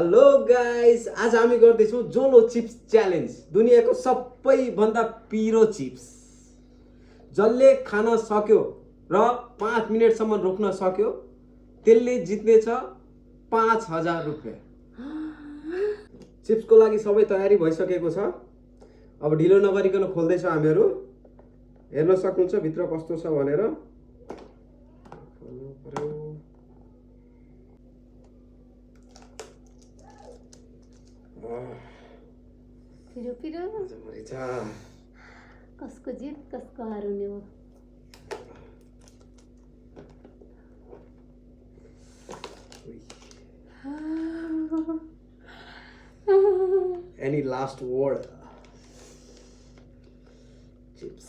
Hello guys, आज हामी गर्दैछौँ जोलो चिप्स च्यालेन्ज। दुनियाँको सबैभन्दा पिरो चिप्स जसले खान सक्यो र 5 मिनेटसम्म रोक्न सक्यो त्यसले जित्नेछ 5000 रुपैयाँ। चिप्सको लागि सबै तयारी भइसकेको छ। अब ढिलो नगरिकन खोल्दैछ हामीहरू। हेर्न सक्नुहुन्छ भित्र कस्तो छ भनेर। फिरो फिरो कसको जित कसको हार हुने हो। Any last word? Chips.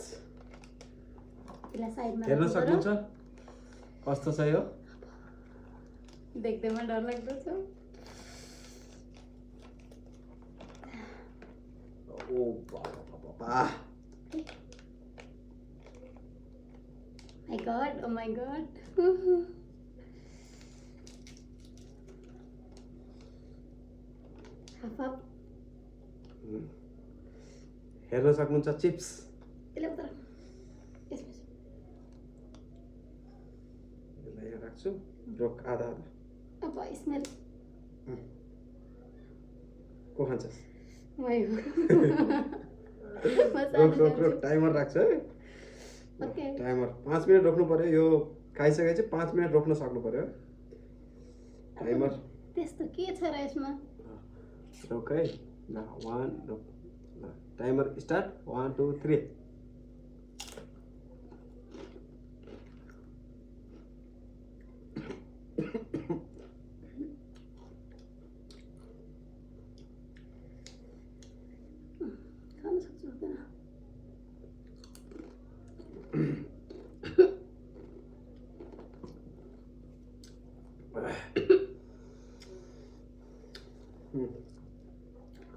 हेर्न सक्नुहुन्छ कस्तो छ यो? देख्दैमा डर लाग्दो छ। ओ बाबा। My God, oh my God. Half up. हेर्न सक्नुहुन्छ चिप्स। यसलाई उतार। यसमा। यसलाई यहाँ राख्छु। रोक आधा आधा। अब स्मेल। को खान्छस्? मै हो। रोक टाइमर राख्छु है। ओके। टाइमर 5 मिनेट रोक्नु पर्यो। यो खाइसकेपछि 5 मिनेट रोक्न सक्नु पर्यो। टाइमर त्यस्तो के छ र यसमा? रोक है। ल 1 रोक। ल टाइमर स्टार्ट 1 2 3। खान सक्छु किन?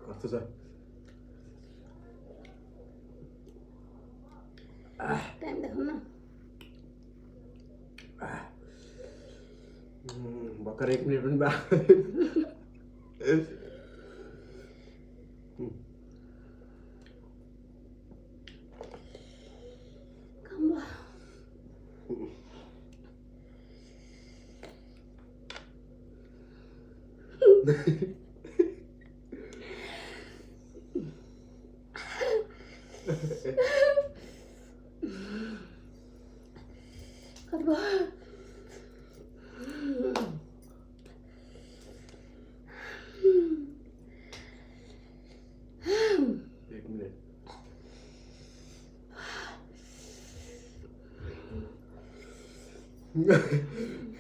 कस्तो छ? टाइम देखाउन न। भर्खर 1 मिनेट पनि भयो। कम्बो। कम्बो। एक मिनट।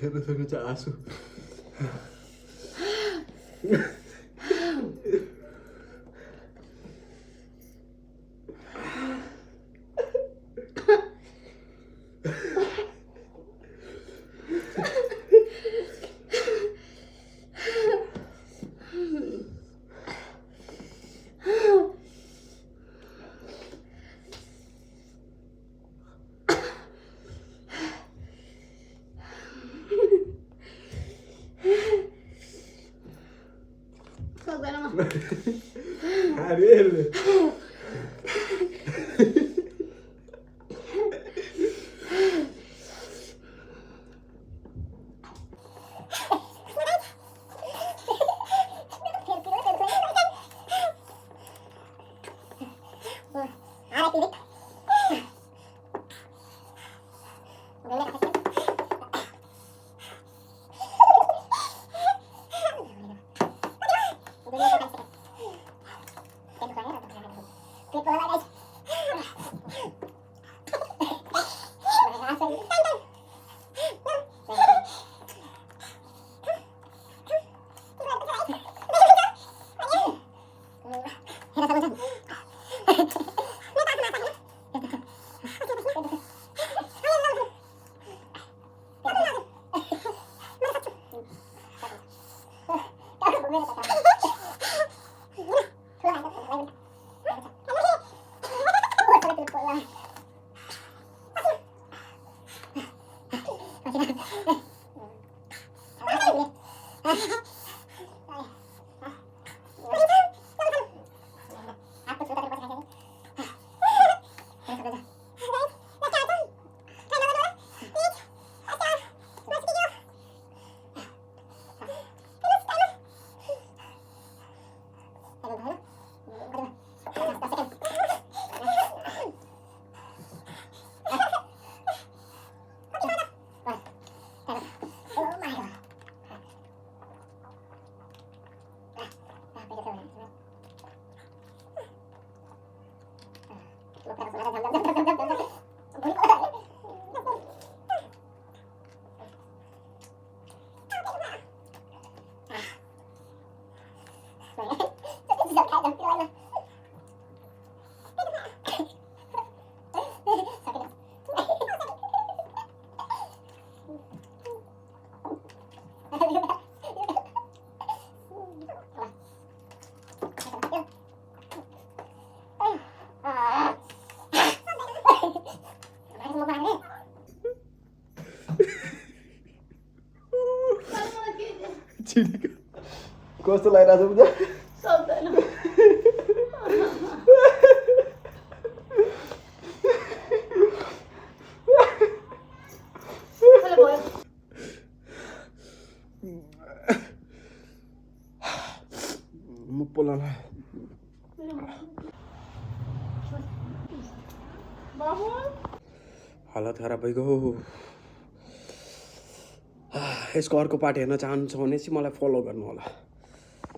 हेर्न सक्नुहुन्छ आँसु। Ariel. कस्तो लागिरहेको छ बुझ्यो सक्दैन कसले भयो म पोलाला बाबु हालत खराब भइगयो यसको अर्को पार्ट हेर्न चाहनुहुन्छ भने चाहिँ मलाई फलो गर्नु होला